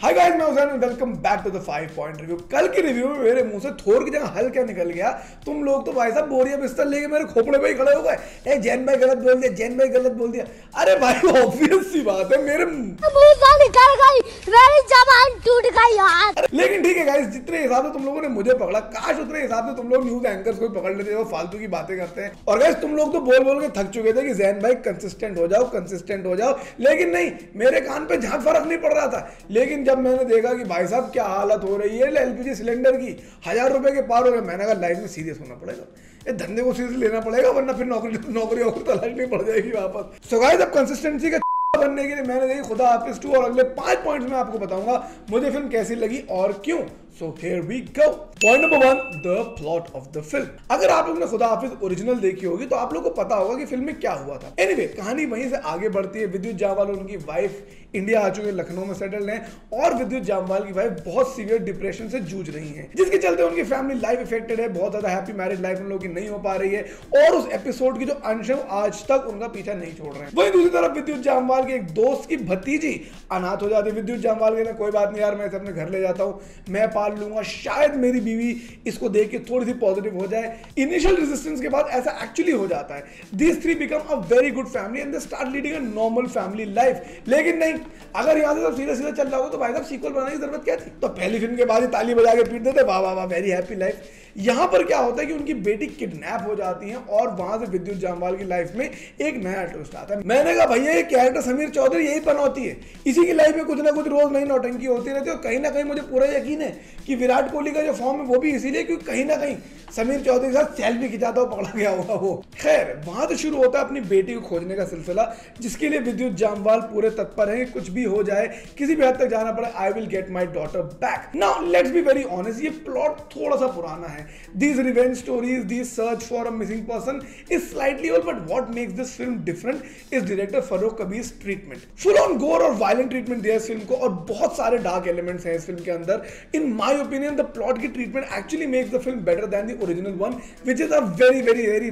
हाय guys, मैं Hussain, welcome back to the 5 point review. कल की रिव्यू में मेरे मुंह से थोर की जगह हल क्या निकल गया। तुम लोग तो भाई साहब बोरिया बिस्तर लेके मेरे खोपड़े पे ही खड़े हो गए। ए जैन भाई गलत बोल दिया, जैन भाई गलत बोल दिया। अरे भाई ऑब्वियस सी बात है, मेरे निकल गई, मेरी जबान टूट गई यार। लेकिन ठीक है गाइस, जितने हिसाब से तुम लोगों ने मुझे पकड़ा, काश उतने हिसाब से तुम लोग न्यूज एंकर्स को पकड़ लेते हो, फालतू की बातें करते हैं। और गाइस तुम लोग तो बोल बोल के थक चुके थे कि जैन भाई कंसिस्टेंट हो जाओ, कंसिस्टेंट हो जाओ, लेकिन नहीं, मेरे कान पे जहां फर्क नहीं पड़ रहा था। लेकिन जब मैंने देखा कि भाई साहब क्या हालत हो रही है एलपीजी सिलेंडर की, 1000 रुपए के पार हो गए, मैंने कहा लाइफ में सीरियस होना पड़ेगा, ये धंधे को सीरियस लेना पड़ेगा, वरना फिर नौकरी और तलाशनी पड़ जाएगी वापस। सो गाइस, अब कंसिस्टेंसी का बनने के लिए मैंने देखी खुदा हाफिज 2 और अगले 5 पॉइंट्स में आपको बताऊंगा मुझे फिल्म कैसी लगी और क्यों। So here we go. Point number 1, the plot of the film. अगर आप लोगों ने खुदा हाफिज ओरिजिनल देखी होगी तो आप लोगों को पता होगा कि फिल्म में क्या हुआ था। Anyway, कहानी वहीं से आगे बढ़ती है। विद्युत जामवाल और उनकी वाइफ इंडिया आ चुके हैं, लखनऊ में सेटल हैं, और विद्युत जामवाल की वाइफ बहुत सीवियर डिप्रेशन से जूझ रही हैं, जिसके चलते उनकी फैमिली लाइफ इफेक्टेड है, बहुत ज्यादा हैप्पी मैरिज लाइफ उन लोगों की नहीं हो पा रही है, और उस एपिसोड की जो अंश है आज तक उनका पीछा नहीं छोड़ रहे हैं। वहीं दूसरी तरफ विद्युत जामवाल के एक दोस्त की भतीजी अनाथ हो जाती है। विद्युत जामवाल कहते हैं कोई बात नहीं यार, मैं इसे अपने घर ले जाता हूँ, मैं पाल लूंगा, शायद मेरी बीवी इसको देख के थोड़ी सी पॉजिटिव हो जाए। इनिशियल रेजिस्टेंस के बाद ऐसा एक्चुअली हो जाता है। These three become a very good family and they start leading a normal family life। लेकिन नहीं, अगर यहाँ से सब सीधा सीधा चल रहा हो तो भाई साहब सीक्वल बनाने की जरूरत क्या थी? तो पहली फिल्म के बाद ही ताली बजा के पीट देते, वाह वाह वाह, वेरी हैप्पी लाइफ। यहाँ पर क्या होता है कि उनकी बेटी किडनैप हो जाती है और वहां से विद्युत जामवाल की लाइफ में एक नया ट्विस्ट आता है। मैंने कहा भैया ये कैरेक्टर समीर चौधरी यही पनौती है, इसी की लाइफ में कुछ ना कुछ रोज नई नौटंकी होती रहती है। और कहीं ना कहीं मुझे पूरा यकीन है कि विराट कोहली का जो फॉर्म है वो भी इसीलिए क्योंकि कहीं ना कहीं समीर चौधरी के साथ सेल्फी खिंचाता हुआ पकड़ा गया होगा वो। खैर, वहां तो शुरू होता है अपनी बेटी को खोजने का सिलसिला, जिसके लिए विद्युत जामवाल पूरे तत्पर है, कुछ भी हो जाए, किसी भी हद तक जाना पड़े, I will get my daughter back. Now let's be very honest, ये प्लॉट थोड़ा सा पुराना है। These revenge stories, these search for a missing person is slightly old, but what makes this film different is director Farrokh Kabir's treatment. Full on gore और violent treatment दिया इस film को, और बहुत सारे dark elements हैं इस film के अंदर। In my opinion, the plot की treatment actually makes the film better than the original one, which is a very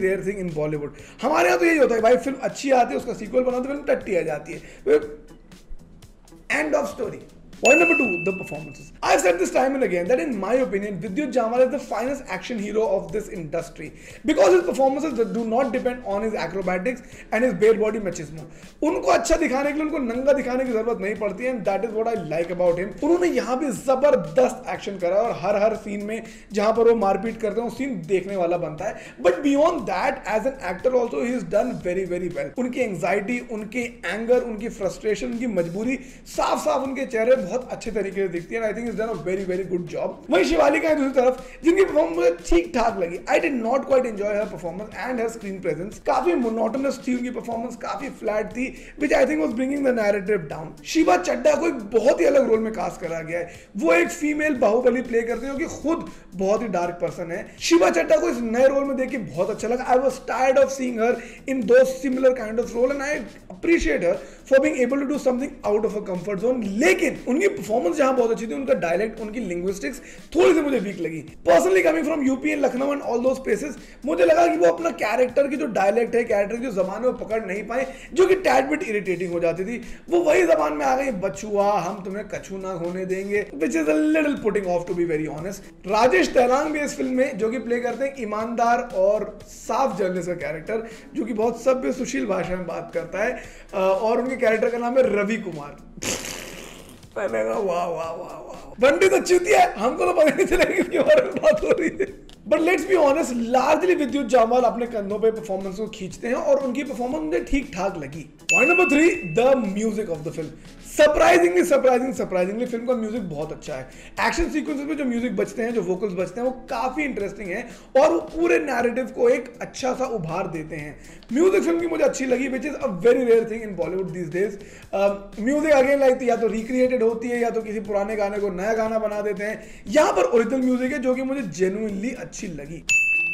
rare thing in Bollywood. हमारे यहाँ तो यही होता है भाई, फिल्म अच्छी आती है, उसका सीक्वल बनाते फिल्म टट्टी आ जाती है। End of story. Point number 2, the performances. I've said this time and again that in my opinion, Vidyut Jammwal is the finest action hero of this industry because his performances do not depend on his acrobatics and his bare body machismo. उनको अच्छा दिखाने के लिए उनको नंगा दिखाने की जरूरत नहीं पड़ती है, and that is what I like about him. उन्होंने यहाँ भी जबरदस्त एक्शन करा और हर सीन में जहाँ पर वो मारपीट करते हैं, वो सीन देखने वाला बनता है। But beyond that, as an actor also, he is done very well. उनकी एंजाइटी, उनके एंगर, उनकी फ्रस्ट्रेशन, उनकी मजबूरी साफ उनके चेहरे बहुत अच्छे तरीके से दिखती है। I think is done a very good job. वहीं शिवालिका है दूसरी तरफ, जिनकी परफॉर्मेंस मुझे ठीक ठाक लगी। I did not quite enjoy her performance and her screen presence. काफी मोनोटोनस थी उनकी परफॉर्मेंस, काफी फ्लैट थी, which I think was bringing the narrative down. Shiva Chadha को एक बहुत ही अलग रोल में कास्ट करा गया है। वो एक फीमेल बाहुबली प्ले करते हैं, जो कि खुद बहुत ही डार्क पर्सन है। शिवा चड्ढा को इस नए रोल में देख के बहुत अच्छा लगा। I was tired of seeing her in two similar kind of role and I appreciate her for being able to do something out of a comfort zone. लेकिन उनकी परफॉर्मेंस जहां बहुत अच्छी थी, उनका डायलेक्ट, उनकी लिंग्विस्टिक्स थोड़ी सी मुझे वीक लगी। Personally coming from UP and Lucknow and all those places, मुझे लगा कि वो अपना कैरेक्टर की जो डायलेक्ट है, कैरेक्टर की जो जबान है, वो पकड़ नहीं पाए, जो कि टैड बिट इरिटेटिंग हो जाती थी। वो वही जबान में आ गई, बचुआ, हम तुम्हें कछू ना होने देंगे, which is a little putting off to be very honest. Rajesh Tailang भी इस फिल्म में, जो कि प्ले करते हैं ईमानदार और साफ जर्नलिस्ट का कैरेक्टर, जो कि बहुत सभ्य सुशील भाषा में बात करता है, और उनके कैरेक्टर का नाम है रवि कुमार। मैंने कहा वाह, बंडी तो चूतिया है, हमको तो पता नहीं चलेगा किसके बारे में बात हो रही है। But let's be honest, largely विद्युत जामवाल अपने कंधों पे परफॉर्मेंस को खींचते हैं और उनकी परफॉर्मेंस मुझे ठीक ठाक लगी। Point number 3, the music of the film. Surprisingly film का म्यूजिक बहुत अच्छा है। एक्शन सीक्वेंसेस में जो म्यूजिक बजते हैं, जो वोकल्स बजते हैं, वो काफी इंटरेस्टिंग है और वो पूरे नैरेटिव को एक अच्छा सा उभार देते हैं। म्यूजिक फिल्म की मुझे अच्छी लगी, which is a very rare thing in Bollywood these days. Music again like या तो रिक्रिएटेड होती है या तो किसी पुराने गाने को नया गाना बना देते हैं। यहां पर ओरिजिनल म्यूजिक है, जो कि मुझे जेन्युइनली अच्छी लगी।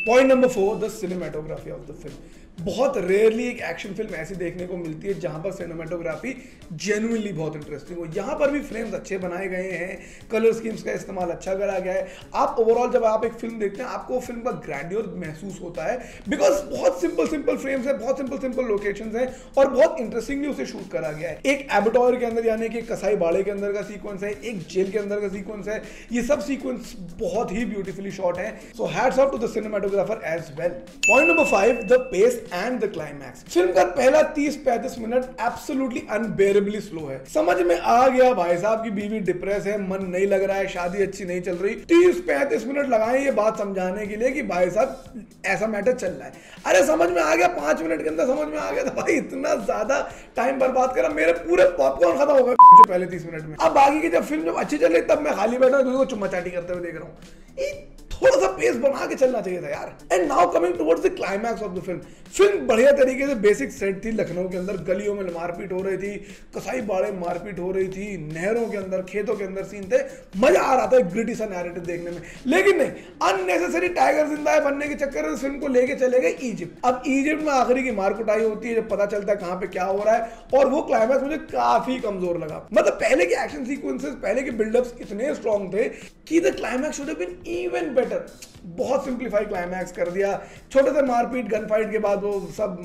Point number 4, the cinematography of the film. बहुत रेयरली एक एक्शन फिल्म ऐसी देखने को मिलती है जहां पर सिनेमेटोग्राफी जेन्युइनली बहुत इंटरेस्टिंग हो। यहां पर भी फ्रेम्स अच्छे बनाए गए हैं, कलर स्कीम्स का इस्तेमाल अच्छा करा गया है। आप ओवरऑल जब आप एक फिल्म देखते हैं आपको फिल्म का ग्रैंडियर महसूस होता है, बिकॉज बहुत सिंपल फ्रेम्स है, बहुत सिंपल लोकेशंस हैं और बहुत इंटरेस्टिंगली उसे शूट करा गया है। एक एबेटॉयर के अंदर यानी कि कसाई बाड़े के अंदर का सीक्वेंस है, एक जेल के अंदर का सीक्वेंस है, ये सब सीक्वेंस बहुत ही ब्यूटीफुली शॉट है। So hats off to the cinematographer as well. Point number 5, the pace and the climax. Film का पहला 30-35 मिनट एब्सोल्युटली अनबेरेबली स्लो है। समझ में आ गया भाई साहब की बीवी डिप्रेस है, मन नहीं लग रहा है, शादी अच्छी नहीं चल रही, 30-35 मिनट लगाए ये बात समझाने के लिए कि भाई साहब ऐसा मैटर चल रहा है। अरे समझ में आ गया, 5 मिनट के अंदर समझ में आ गया था भाई, इतना ज्यादा टाइम बर्बाद करा, मेरे पूरे पॉपकॉर्न खत्म हो गए पहले 30 मिनट में। अब बाकी की जब फिल्म जब अच्छी चल रही तब मैं खाली बैठा हूं, चुम्मा चाटी करते हुए देख रहा हूं। थोड़ा सा पेस बना के चलना चाहिए था यार। And now coming towards the climax of the film. Film बढ़िया तरीके से बेसिक सेट थी, लखनऊ के अंदर गलियों में मारपीट हो रही थी, कसाई बाड़े मारपीट हो रही थी, नहरों के अंदर, खेतों के अंदर सीन थे, मजा आ रहा था ग्रिटी सा नैरेटिव देखने में। लेकिन नहीं, अननेसेसरी टाइगर जिंदा है बनने के चक्कर में फिल्म को लेके चले गए इजिप्ट। अब इजिप्ट में आखिरी की मार कुटाई होती है, जब पता चलता है कहां पे क्या हो रहा है, और वो क्लाइमैक्स मुझे काफी कमजोर लगा। मतलब पहले के एक्शन सीक्वेंसेस, पहले के बिल्डअप्स इतने स्ट्रॉन्ग थे कि the climax should have been even better. बहुत सिंप्लीफाइड क्लाइमैक्स कर दिया, छोटे से मारपीट गन फाइट के बाद वो सब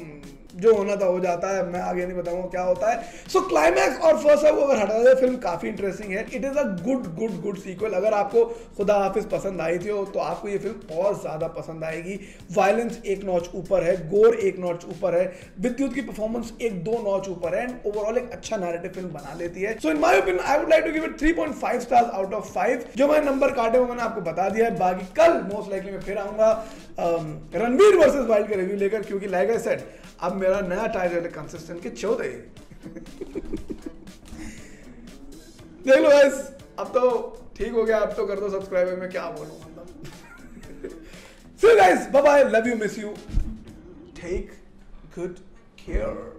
जो होना था हो जाता है, मैं आगे नहीं बताऊंगा क्या होता है। सो क्लाइमैक्स और फर्स्ट हाफ अगर हटा दे, फिल्म काफी इंटरेस्टिंग है। It is a good sequel. अगर आपको खुदा हाफिज पसंद आई थी तो आपको ये फिल्म और ज्यादा पसंद आएगी। वायलेंस एक नॉच ऊपर है, गोर एक नॉच ऊपर है, विद्युत की परफॉर्मेंस 1-2 नॉच ऊपर है, एंड ओवरऑल एक अच्छा नैरेटिव फिल्म बना लेती है। So in my opinion I would like to give it 3.5 stars out of 5। जो मैंने नंबर काटे वो मैंने आपको बता दिया है। बाकी कल मोस्ट लाइकली मैं फिर आऊंगा रणवीर वर्सेस वाइल्ड का रिव्यू लेकर, क्योंकि लाइक आई सेड अब मेरा नया टाइटल है कंसिस्टेंट के 14। देख लो गाइस, अब तो ठीक हो गया, अब तो कर दो सब्सक्राइब। मैं क्या बोलूं मतलब। So guys, bye bye, love you, miss you, take good care.